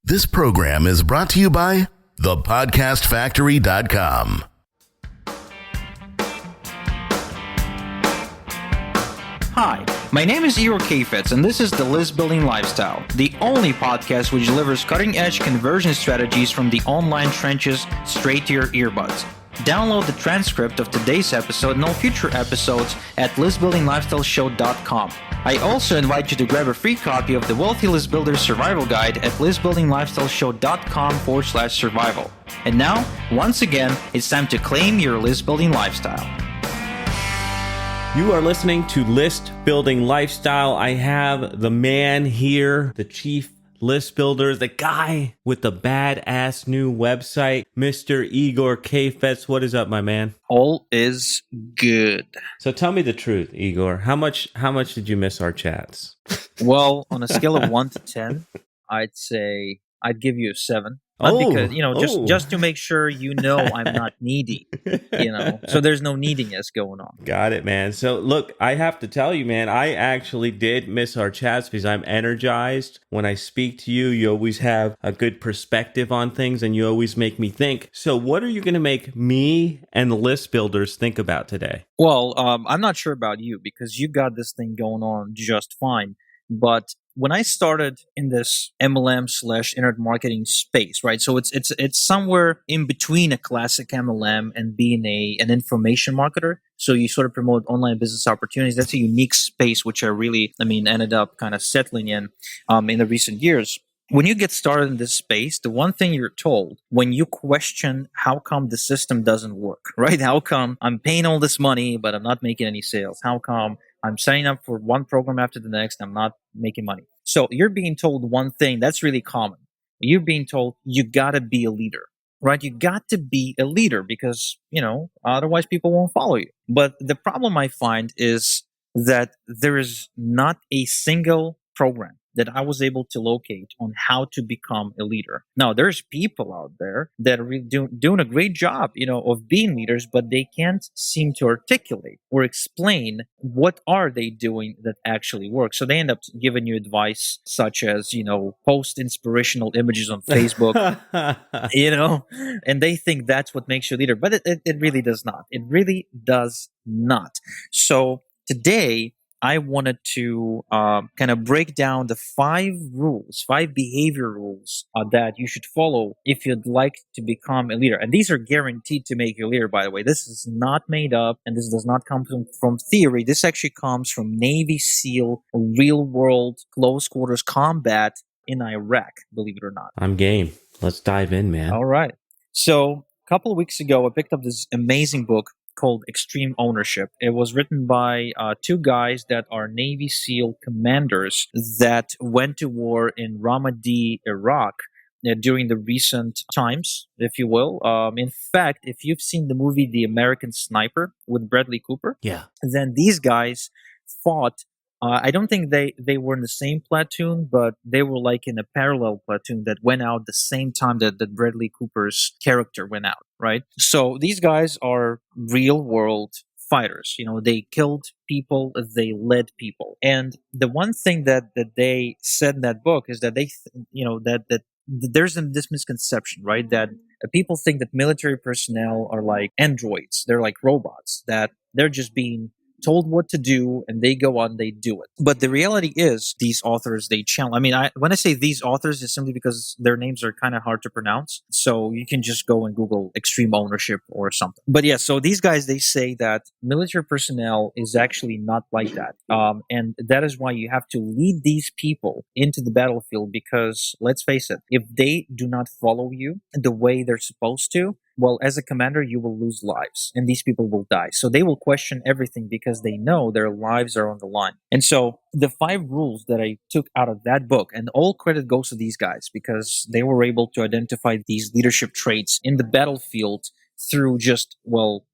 This program is brought to you by thepodcastfactory.com. Hi, my name is Igor Kheifets, and this is The List Building Lifestyle, the only podcast which delivers cutting-edge conversion strategies from the online trenches straight to your earbuds. Download the transcript of today's episode and all future episodes at listbuildinglifestyleshow.com. I also invite you to grab a free copy of the Wealthy List Builder Survival Guide at listbuildinglifestyleshow.com/survival. And now, once again, it's time to claim your list building lifestyle. You are listening to List Building Lifestyle. I have the man here, the chief list builder, the guy with the badass new website, Mr. Igor Kheifets. What is up, my man? All is good. So tell me the truth, Igor. How much did you miss our chats? Well, on a scale of 1 to 10, I'd say I'd give you a 7. Because, just to make sure I'm not needy, so there's no neediness going on. Got it, man. So look, I have to tell you, man, I actually did miss our chats because I'm energized. When I speak to you, you always have a good perspective on things and you always make me think. So what are you going to make me and the list builders think about today? Well, I'm not sure about you because you got this thing going on just fine. But when I started in this MLM/internet marketing space, right? So it's somewhere in between a classic MLM and being an information marketer. So you sort of promote online business opportunities. That's a unique space, which I really, ended up kind of settling in the recent years. When you get started in this space, the one thing you're told when you question how come the system doesn't work, right? How come I'm paying all this money, but I'm not making any sales? How come I'm signing up for one program after the next, I'm not making money? So you're being told one thing that's really common. You're being told you got to be a leader, right? You got to be a leader because, otherwise people won't follow you. But the problem I find is that there is not a single program that I was able to locate on how to become a leader. Now, there's people out there that are really doing a great job, of being leaders, but they can't seem to articulate or explain what are they doing that actually works. So they end up giving you advice such as, post inspirational images on Facebook, and they think that's what makes you a leader, but it really does not. It really does not. So today, I wanted to kind of break down the 5 behavior rules that you should follow if you'd like to become a leader. And these are guaranteed to make you a leader, by the way. This is not made up, and this does not come from theory. This actually comes from Navy SEAL, real-world, close-quarters combat in Iraq, believe it or not. I'm game. Let's dive in, man. All right. So a couple of weeks ago, I picked up this amazing book called Extreme Ownership. It was written by 2 guys that are Navy SEAL commanders that went to war in Ramadi, Iraq during the recent times, if you will. In fact, if you've seen the movie The American Sniper with Bradley Cooper, then these guys fought. I don't think they were in the same platoon, but they were like in a parallel platoon that went out the same time that Bradley Cooper's character went out, right? So these guys are real world fighters. They killed people, they led people. And the one thing that they said in that book is that that there's this misconception, right? That people think that military personnel are like androids. They're like robots, that they're just being told what to do and they go on, they do it. But the reality is these authors, they challenge. When I say these authors, it's simply because their names are kind of hard to pronounce. So you can just go and Google Extreme Ownership or something. But yeah, so these guys, they say that military personnel is actually not like that. And that is why you have to lead these people into the battlefield because let's face it, if they do not follow you the way they're supposed to, well, as a commander, you will lose lives and these people will die. So they will question everything because they know their lives are on the line. And so the 5 rules that I took out of that book, and all credit goes to these guys because they were able to identify these leadership traits in the battlefield through just,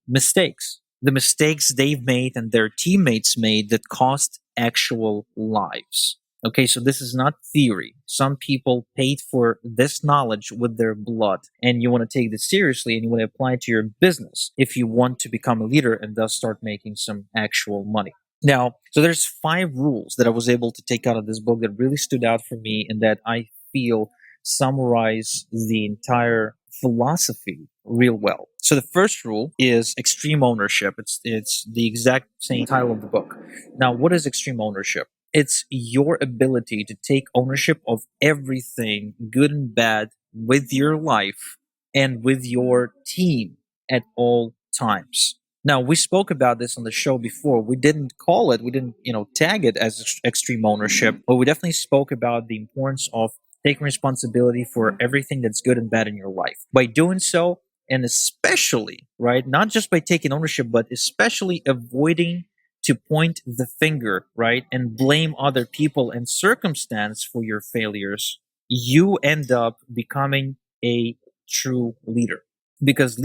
mistakes. The mistakes they've made and their teammates made that cost actual lives. Okay, so this is not theory. Some people paid for this knowledge with their blood, and you want to take this seriously and you want to apply it to your business if you want to become a leader and thus start making some actual money. Now, so there's 5 rules that I was able to take out of this book that really stood out for me and that I feel summarize the entire philosophy real well. So the first rule is extreme ownership. It's the exact same title of the book. Now, what is extreme ownership? It's your ability to take ownership of everything, good and bad, with your life and with your team at all times. Now, we spoke about this on the show before. We didn't call it, we didn't, tag it as extreme ownership, but we definitely spoke about the importance of taking responsibility for everything that's good and bad in your life. By doing so, and especially, right, not just by taking ownership, but especially avoiding to point the finger, right, and blame other people and circumstance for your failures, you end up becoming a true leader. Because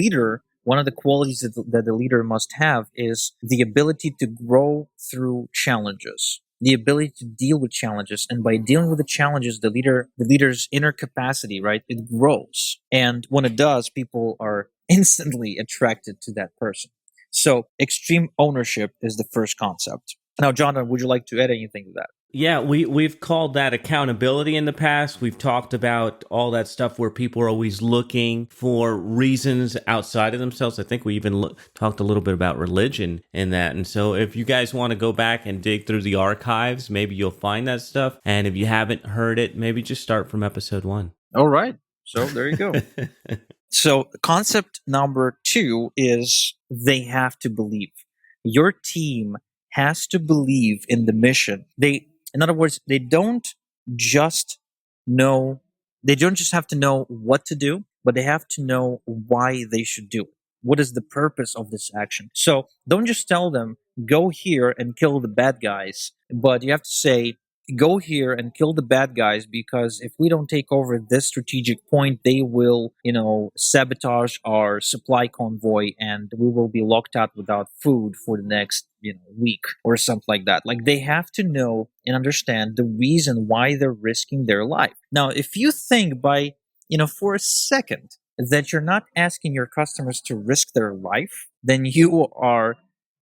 one of the qualities that the leader must have is the ability to grow through challenges, the ability to deal with challenges. And by dealing with the challenges, the leader's inner capacity, right, it grows. And when it does, people are instantly attracted to that person. So extreme ownership is the first concept. Now, Jonathan, would you like to add anything to that? Yeah, we've called that accountability in the past. We've talked about all that stuff where people are always looking for reasons outside of themselves. I think we even talked a little bit about religion in that. And so if you guys want to go back and dig through the archives, maybe you'll find that stuff. And if you haven't heard it, maybe just start from episode 1. All right. So there you go. So concept number 2 is they have to believe. Your team has to believe in the mission. In other words, just know, they don't just have to know what to do, but they have to know why they should do it. What is the purpose of this action? So don't just tell them, go here and kill the bad guys, but you have to say, go here and kill the bad guys, because if we don't take over this strategic point, they will, sabotage our supply convoy and we will be locked out without food for the next, week or something like that. Like, they have to know and understand the reason why they're risking their life. Now, if you think for a second that you're not asking your customers to risk their life, then you are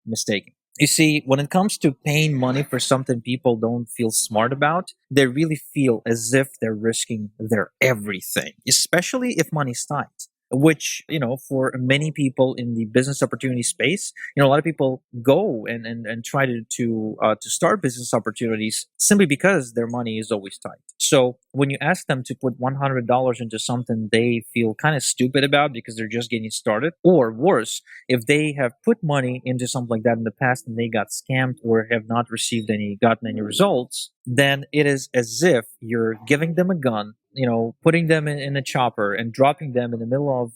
mistaken. You see, when it comes to paying money for something people don't feel smart about, they really feel as if they're risking their everything, especially if money's tight. Which, for many people in the business opportunity space, a lot of people go and try to start business opportunities simply because their money is always tight. So when you ask them to put $100 into something they feel kind of stupid about because they're just getting started, or worse, if they have put money into something like that in the past and they got scammed or have not gotten any results, then it is as if you're giving them a gun, putting them in a chopper and dropping them in the middle of,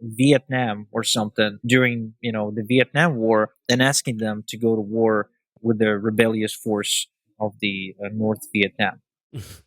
Vietnam or something during, the Vietnam War, and asking them to go to war with the rebellious force of the North Vietnam.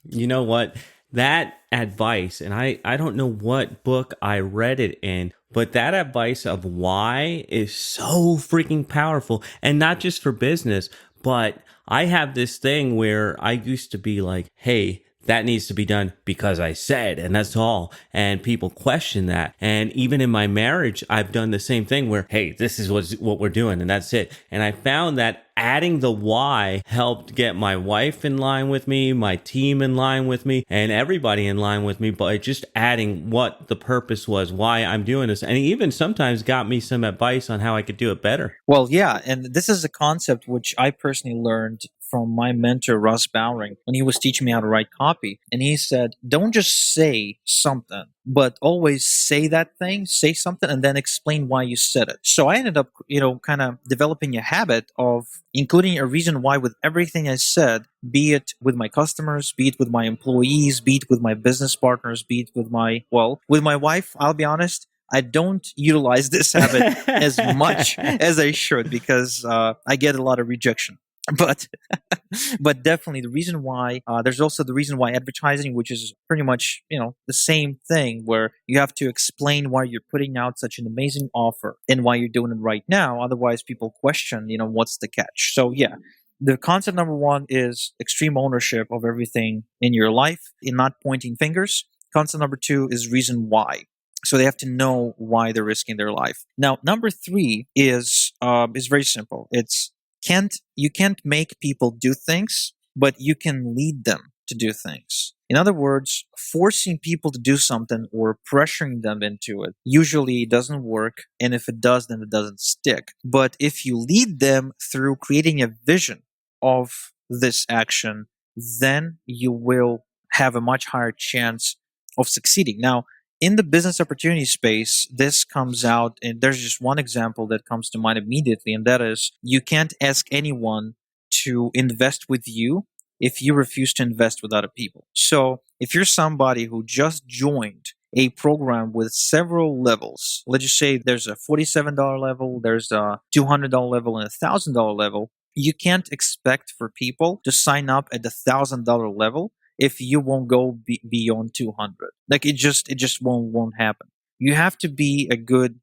You know what? That advice, and I don't know what book I read it in, but that advice of why is so freaking powerful. And not just for business, but I have this thing where I used to be like, hey, that needs to be done because I said, and that's all. And people question that. And even in my marriage, I've done the same thing where, hey, this is what we're doing, and that's it. And I found that adding the why helped get my wife in line with me, my team in line with me, and everybody in line with me by just adding what the purpose was, why I'm doing this. And he even sometimes got me some advice on how I could do it better. Well, yeah. And this is a concept which I personally learned from my mentor, Russ Bowring, when he was teaching me how to write copy. And he said, don't just say something, but always say something, and then explain why you said it. So I ended up, kind of developing a habit of including a reason why with everything I said, be it with my customers, be it with my employees, be it with my business partners, be it with with my wife. I'll be honest, I don't utilize this habit as much as I should because I get a lot of rejection. But but definitely the reason why there's also the reason why advertising, which is pretty much the same thing, where you have to explain why you're putting out such an amazing offer and why you're doing it right now. Otherwise, people question what's the catch. So yeah, the concept number 1 is extreme ownership of everything in your life, in not pointing fingers. Concept number 2 is reason why. So they have to know why they're risking their life. Now, number 3 is very simple. It's can't make people do things, but you can lead them to do things. In other words, forcing people to do something or pressuring them into it usually doesn't work, and if it does, then it doesn't stick. But if you lead them through creating a vision of this action, then you will have a much higher chance of succeeding. Now, in the business opportunity space, this comes out, and there's just one example that comes to mind immediately, and that is you can't ask anyone to invest with you if you refuse to invest with other people. So if you're somebody who just joined a program with several levels, let's just say there's a $47 level, there's a $200 level, and a $1,000 level, you can't expect for people to sign up at the $1,000 level if you won't go beyond 200. Like it just won't happen. You have to be a good,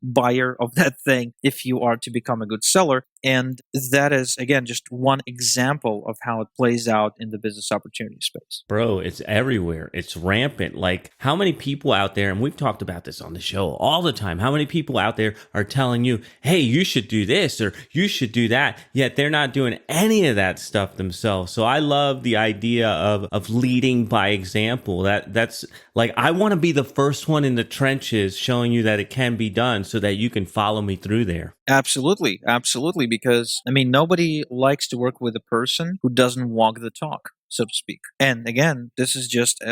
buyer of that thing if you are to become a good seller. And that is, again, just one example of how it plays out in the business opportunity space. Bro, it's everywhere. It's rampant. Like, how many people out there, and we've talked about this on the show all the time, how many people out there are telling you, hey, you should do this or you should do that, yet they're not doing any of that stuff themselves. So I love the idea of leading by example. That's like, I want to be the first one in the trenches showing you that it can be done so that you can follow me through there. Absolutely. Absolutely. Because, nobody likes to work with a person who doesn't walk the talk, so to speak. And again, this is just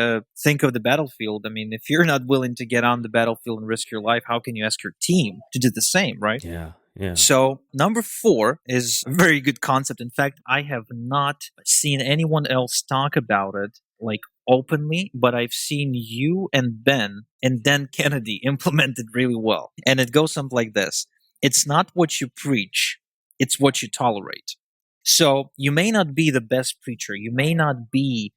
think of the battlefield. If you're not willing to get on the battlefield and risk your life, how can you ask your team to do the same, right? Yeah. Yeah. So number 4 is a very good concept. In fact, I have not seen anyone else talk about it like openly, but I've seen you and Ben and Dan Kennedy implement it really well. And it goes something like this. It's not what you preach, it's what you tolerate. So you may not be the best preacher. You may not be,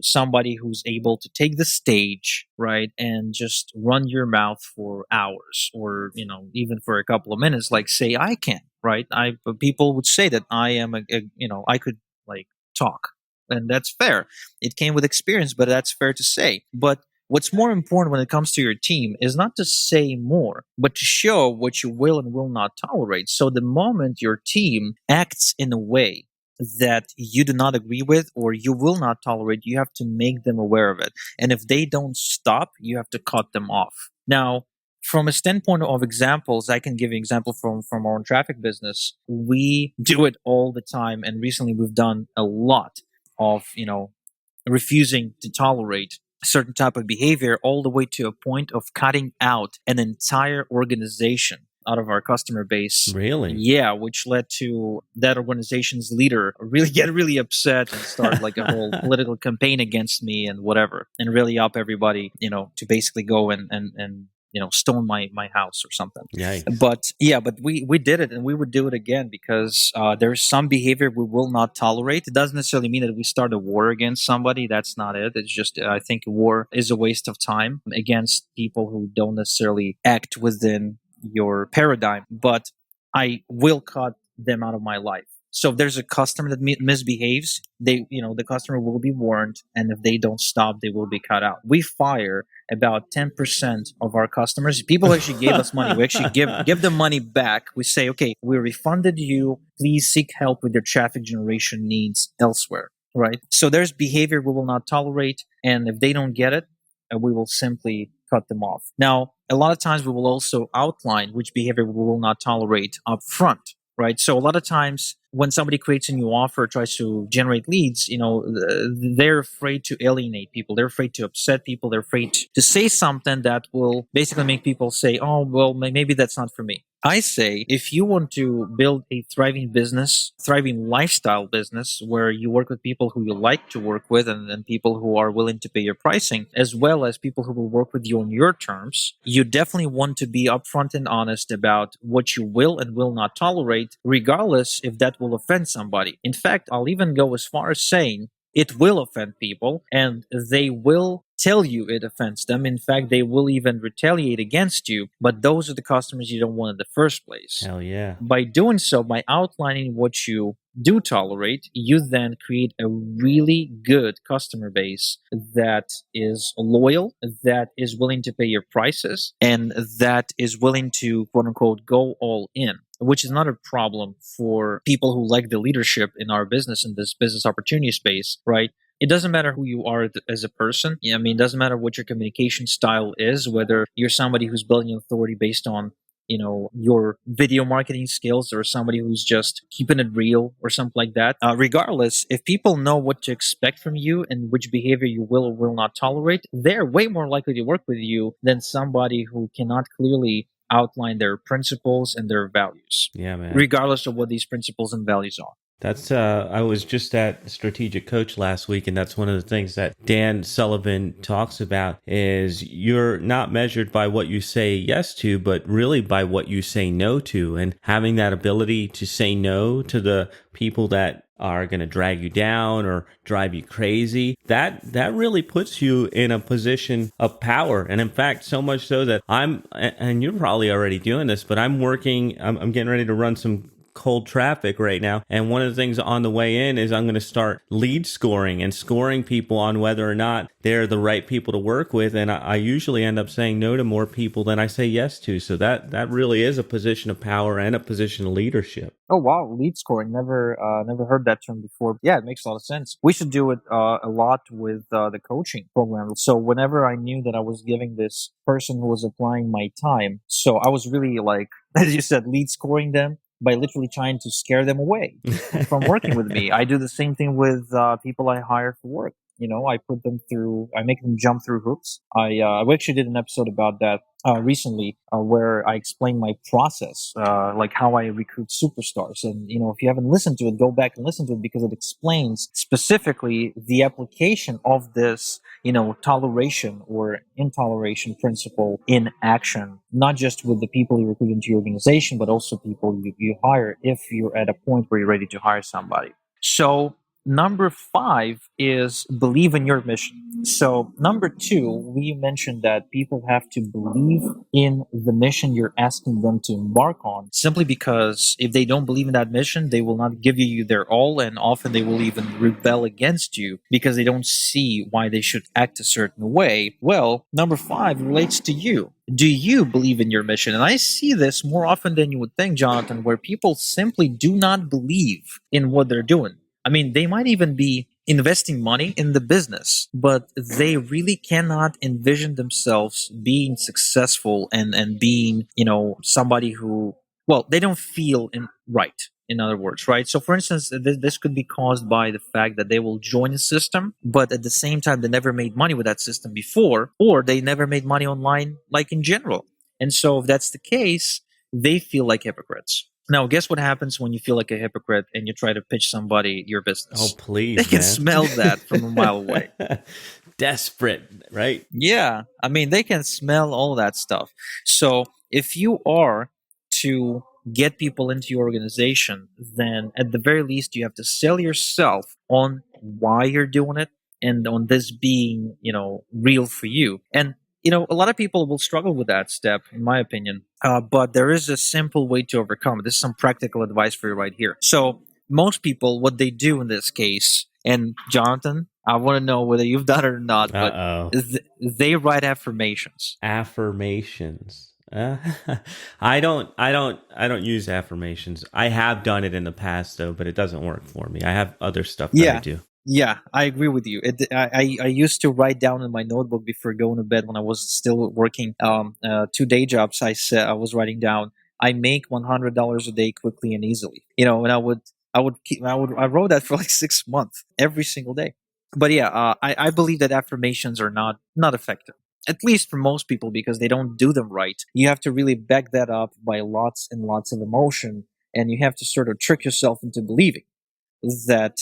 somebody who's able to take the stage, right, and just run your mouth for hours or, even for a couple of minutes, like say I can, right? People would say that I am I could like talk, and that's fair. It came with experience, but that's fair to say. But what's more important when it comes to your team is not to say more, but to show what you will and will not tolerate. So the moment your team acts in a way that you do not agree with or you will not tolerate, you have to make them aware of it. And if they don't stop, you have to cut them off. Now, from a standpoint of examples, I can give you an example from our own traffic business. We do it all the time. And recently we've done a lot of, refusing to tolerate a certain type of behavior, all the way to a point of cutting out an entire organization out of our customer base. Really? Yeah, which led to that organization's leader really get really upset and start like a whole political campaign against me and whatever, and really up everybody, to basically go and stone my house or something. Yikes. But we did it, and we would do it again because there's some behavior we will not tolerate. It doesn't necessarily mean that we start a war against somebody. That's not it. It's just I think war is a waste of time against people who don't necessarily act within your paradigm. But I will cut them out of my life. So if there's a customer that misbehaves, the customer will be warned, and if they don't stop, they will be cut out. We fire about 10% of our customers. People actually gave us money. We actually give them money back. We say, okay, we refunded you. Please seek help with your traffic generation needs elsewhere, right? So there's behavior we will not tolerate, and if they don't get it, we will simply cut them off. Now, a lot of times we will also outline which behavior we will not tolerate up front, right? So a lot of times when somebody creates a new offer, tries to generate leads, they're afraid to alienate people. They're afraid to upset people. They're afraid to say something that will basically make people say, oh, well, maybe that's not for me. I say, if you want to build a thriving business, thriving lifestyle business, where you work with people who you like to work with and people who are willing to pay your pricing, as well as people who will work with you on your terms, you definitely want to be upfront and honest about what you will and will not tolerate, regardless if that will offend somebody. In fact, I'll even go as far as saying it will offend people, and they will tell you it offends them. In fact, they will even retaliate against you, but those are the customers you don't want in the first place. Hell yeah. By doing so, by outlining what you do tolerate, you then create a really good customer base that is loyal, that is willing to pay your prices, and that is willing to, quote unquote, go all in. which is not a problem for people who like the leadership in our business, in this business opportunity space, right? It doesn't matter who you are as a person. I mean, it doesn't matter what your communication style is, whether you're somebody who's building authority based on, your video marketing skills, or somebody who's just keeping it real or something like that. Regardless, if people know what to expect from you and which behavior you will or will not tolerate, they're way more likely to work with you than somebody who cannot clearly outline their principles and their values, Yeah, man. regardless of what these principles and values are. That's I was just at Strategic Coach last week, and that's one of the things that Dan Sullivan talks about is you're not measured by what you say yes to, but really by what you say no to, and having that ability to say no to the people that are going to drag you down or drive you crazy, that really puts you in a position of power. And in fact, so much so that and you're probably already doing this, but I'm getting ready to run some cold traffic right now. And one of the things on the way in is I'm going to start lead scoring and scoring people on whether or not they're the right people to work with. And I usually end up saying no to more people than I say yes to. So that really is a position of power and a position of leadership. Oh wow, lead scoring. Never heard that term before. Yeah, it makes a lot of sense. We should do it a lot with the coaching program. So whenever I knew that I was giving this person who was applying my time, so I was really like, as you said, lead scoring them by literally trying to scare them away from working with me. I do the same thing with people I hire for work. I make them jump through hoops. We actually did an episode about that recently, where I explained my process, like how I recruit superstars. And, if you haven't listened to it, go back and listen to it, because it explains specifically the application of this, toleration or intoleration principle in action, not just with the people you recruit into your organization, but also people you hire if you're at a point where you're ready to hire somebody. So, number 5 is believe in your mission. So number 2, we mentioned that people have to believe in the mission you're asking them to embark on, simply because if they don't believe in that mission, they will not give you their all, and often they will even rebel against you because they don't see why they should act a certain way. Well, number 5 relates to you. Do you believe in your mission? And I see this more often than you would think, Jonathan, where people simply do not believe in what they're doing. I mean, they might even be investing money in the business, but they really cannot envision themselves being successful and being, somebody who, they don't feel right. In other words, right? So, for instance, this could be caused by the fact that they will join a system, but at the same time, they never made money with that system before, or they never made money online, like in general. And so, if that's the case, they feel like hypocrites. Now, guess what happens when you feel like a hypocrite and you try to pitch somebody your business? Oh, please, they can man. smell that from a mile away. Desperate, right? Yeah. I mean, they can smell all that stuff. So if you are to get people into your organization, then at the very least, you have to sell yourself on why you're doing it and on this being, real for you. And a lot of people will struggle with that step, in my opinion. But there is a simple way to overcome it. This is some practical advice for you right here. So most people, what they do in this case, and Jonathan, I want to know whether you've done it or not, but they write affirmations. Affirmations. I don't use affirmations. I have done it in the past though, but it doesn't work for me. I have other stuff that I do. Yeah, I agree with you. I used to write down in my notebook before going to bed when I was still working 2 day jobs. I was writing down, I make $100 a day quickly and easily. And I wrote that for like 6 months every single day. But yeah, I believe that affirmations are not effective, at least for most people, because they don't do them right. You have to really back that up by lots and lots of emotion, and you have to sort of trick yourself into believing that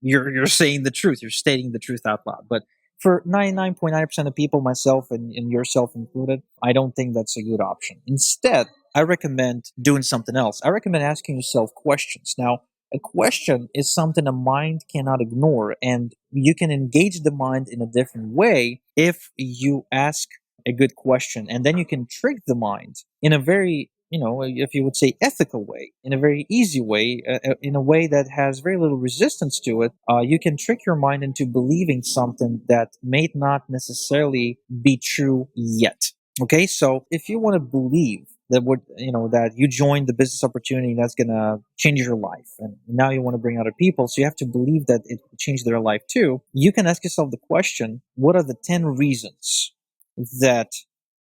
you're saying the truth, you're stating the truth out loud. But for 99.9% of people, myself and yourself included, I don't think that's a good option. Instead, I recommend doing something else. I recommend asking yourself questions. Now, a question is something a mind cannot ignore, and you can engage the mind in a different way if you ask a good question, and then you can trick the mind in a very, if you would say, ethical way, in a very easy way, in a way that has very little resistance to it. You can trick your mind into believing something that may not necessarily be true yet. Okay, so if you want to believe that would, that you joined the business opportunity that's going to change your life. And now you want to bring other people. So you have to believe that it will change their life too. You can ask yourself the question, what are the 10 reasons that,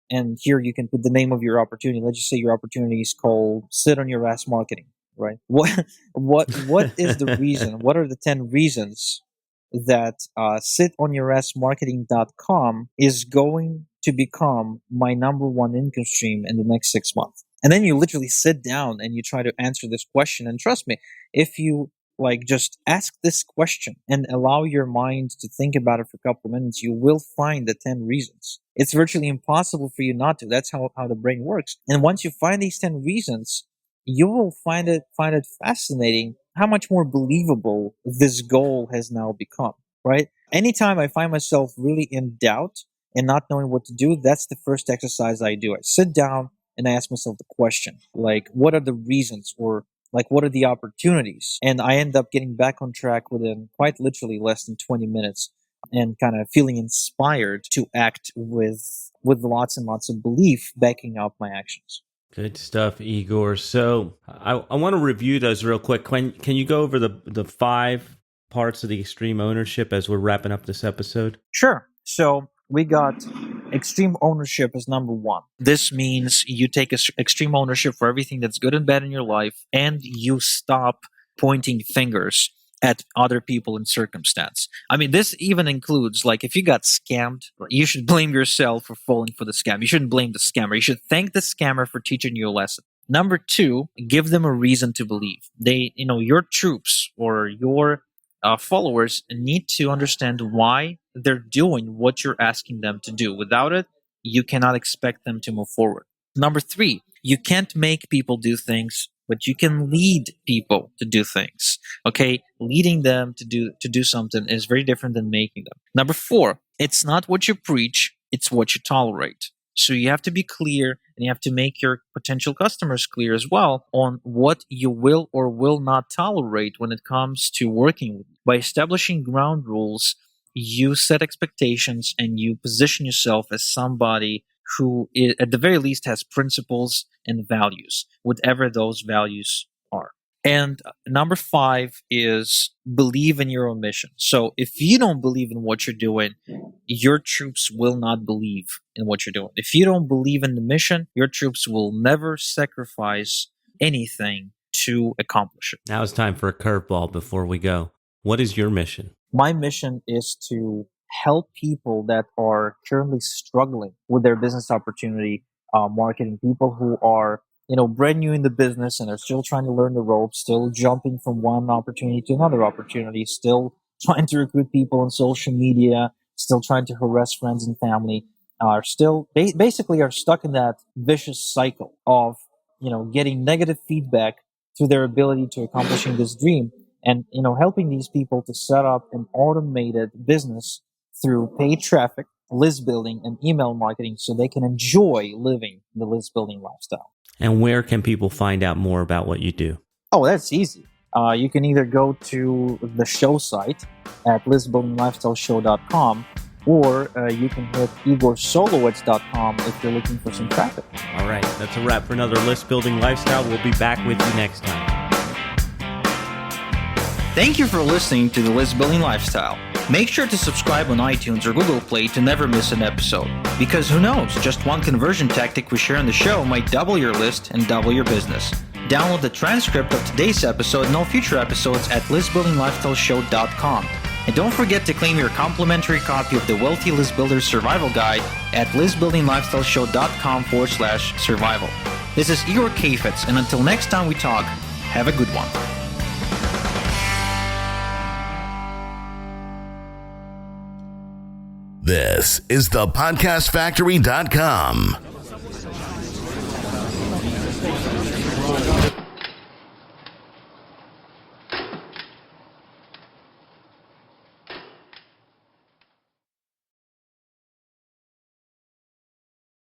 and here you can put the name of your opportunity. Let's just say your opportunity is called sit on your ass marketing, right? What is the reason? What are the 10 reasons that sitonyourassmarketing.com is going to become my number one income stream in the next 6 months? And then you literally sit down and you try to answer this question. And trust me, if you just ask this question and allow your mind to think about it for a couple of minutes, you will find the 10 reasons. It's virtually impossible for you not to. That's how the brain works. And once you find these 10 reasons, you will find it fascinating how much more believable this goal has now become, right? Anytime I find myself really in doubt and not knowing what to do, that's the first exercise I do. I sit down and I ask myself the question, what are the reasons, or what are the opportunities? And I end up getting back on track within quite literally less than 20 minutes and kind of feeling inspired to act with lots and lots of belief backing up my actions. Good stuff, Igor. So I want to review those real quick. Can you go over the 5 parts of the extreme ownership as we're wrapping up this episode? Sure. So we got extreme ownership as number 1. This means you take extreme ownership for everything that's good and bad in your life, and you stop pointing fingers at other people and circumstance. I mean, this even includes, if you got scammed, you should blame yourself for falling for the scam. You shouldn't blame the scammer. You should thank the scammer for teaching you a lesson. Number 2, give them a reason to believe. Your troops or your followers need to understand why they're doing what you're asking them to do. Without it, you cannot expect them to move forward. Number 3, you can't make people do things, but you can lead people to do things. Okay, leading them to do something is very different than making them. Number 4, it's not what you preach, it's what you tolerate. So you have to be clear, and you have to make your potential customers clear as well on what you will or will not tolerate when it comes to working with you. By establishing ground rules, you set expectations and you position yourself as somebody who, at the very least, has principles and values, whatever those values are. And number 5 is believe in your own mission. So if you don't believe in what you're doing, your troops will not believe in what you're doing. If you don't believe in the mission, your troops will never sacrifice anything to accomplish it. Now it's time for a curveball before we go. What is your mission? My mission is to help people that are currently struggling with their business opportunity, marketing, people who are brand new in the business and are still trying to learn the ropes, still jumping from one opportunity to another opportunity, still trying to recruit people on social media, still trying to harass friends and family, are still basically are stuck in that vicious cycle of getting negative feedback through their ability to accomplishing this dream, and helping these people to set up an automated business through paid traffic, list building, and email marketing so they can enjoy living the list building lifestyle. And where can people find out more about what you do? Oh, that's easy. You can either go to the show site at listbuildinglifestyleshow.com, or you can hit igorsolowitz.com if you're looking for some traffic. All right, that's a wrap for another List Building Lifestyle. We'll be back with you next time. Thank you for listening to the List Building Lifestyle. Make sure to subscribe on iTunes or Google Play to never miss an episode. Because who knows, just one conversion tactic we share on the show might double your list and double your business. Download the transcript of today's episode and all future episodes at listbuildinglifestyleshow.com. And don't forget to claim your complimentary copy of the Wealthy List Builder Survival Guide at listbuildinglifestyleshow.com/survival. This is Igor Kheifets, and until next time we talk, have a good one. This is the podcastfactory.com.